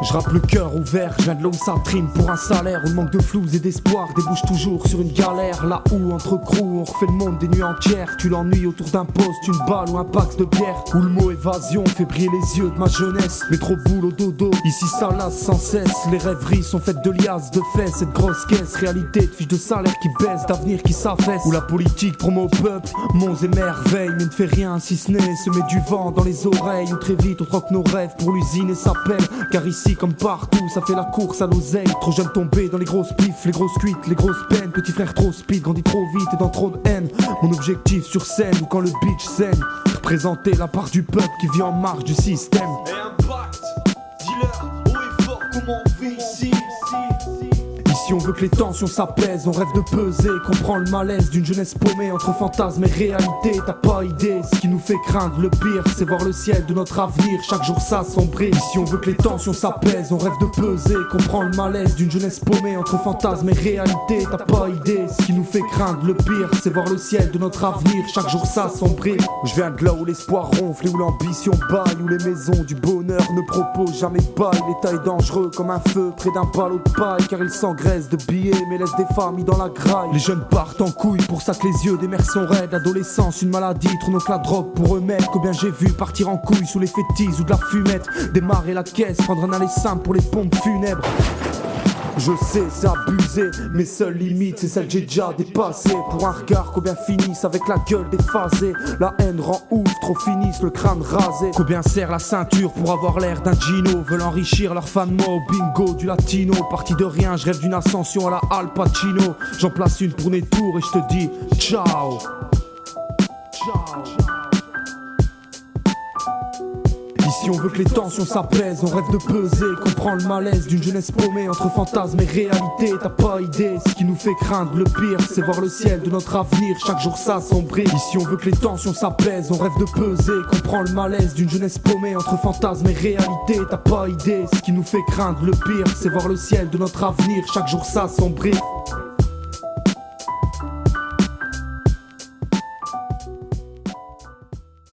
Je rappe le cœur ouvert, je viens de là où ça trime pour un salaire. Où le manque de flou et d'espoir débouche toujours sur une galère. Là où entre crews on refait le monde des nuits entières. Tu l'ennuies autour d'un poste, une balle ou un pax de bière. Où le mot évasion fait briller les yeux de ma jeunesse. Mais trop boulot dodo, ici ça lasse sans cesse. Les rêveries sont faites de liasses, de fesses. Cette grosse caisse, réalité de fiches de salaire qui baisse, d'avenir qui s'affaisse. Où la politique promeut au peuple monts et merveilles, mais ne fait rien si ce n'est se met du vent dans les oreilles. Où très vite on troque nos rêves pour l'usine et sa peine. Car ici comme partout ça fait la course à l'oseille. Trop jeune tombé dans les grosses pifs, les grosses cuites, les grosses peines. Petit frère trop speed, grandit trop vite et dans trop de haine. Mon objectif sur scène ou quand le beach saigne, représenter la part du peuple qui vit en marge du système. Et impact, dis-leur haut et fort comment on vit ici. Ici on veut que les tensions s'apaisent, on rêve de peser, comprend le malaise d'une jeunesse paumée entre fantasmes et réalité. T'as pas idée, ce qui nous fait craindre le pire, c'est voir le ciel de notre avenir chaque jour s'assombrir. Ici on veut que les tensions s'apaisent, on rêve de peser, comprend le malaise d'une jeunesse paumée entre fantasmes et réalité. T'as pas idée, ce qui nous fait craindre le pire, c'est voir le ciel de notre avenir chaque jour s'assombrir. Je viens de là où l'espoir ronfle et où l'ambition baille, où les maisons du bonheur ne proposent jamais de bail. L'état est dangereux comme un feu près d'un ballot de paille, car il s'engraisse de billets mais laisse des familles dans la graille. Les jeunes partent en couille pour ça que les yeux des mères sont raides. L'adolescence une maladie, trop donc la drogue pour eux mettre. Combien j'ai vu partir en couille sous les fétiches ou de la fumette. Démarrer la caisse, prendre un aller simple pour les pompes funèbres. Je sais c'est abusé, mes seules limites c'est celles que j'ai déjà dépassées. Pour un regard combien finissent avec la gueule déphasée. La haine rend ouf, trop finissent le crâne rasé. Combien serre la ceinture pour avoir l'air d'un Gino. Veulent enrichir leur fan moi au bingo du latino. Parti de rien, je rêve d'une ascension à la Al Pacino. J'en place une pour mes tours et je te dis ciao. Ciao. Ici on veut que les tensions s'apaisent, on rêve de peser, comprend le malaise d'une jeunesse paumée entre fantasmes et réalité. T'as pas idée, ce qui nous fait craindre le pire, c'est voir le ciel de notre avenir chaque jour s'assombrir. Ici on veut que les tensions s'apaisent, on rêve de peser, comprend le malaise d'une jeunesse paumée entre fantasmes et réalité. T'as pas idée, ce qui nous fait craindre le pire, c'est voir le ciel de notre avenir chaque jour s'assombrir.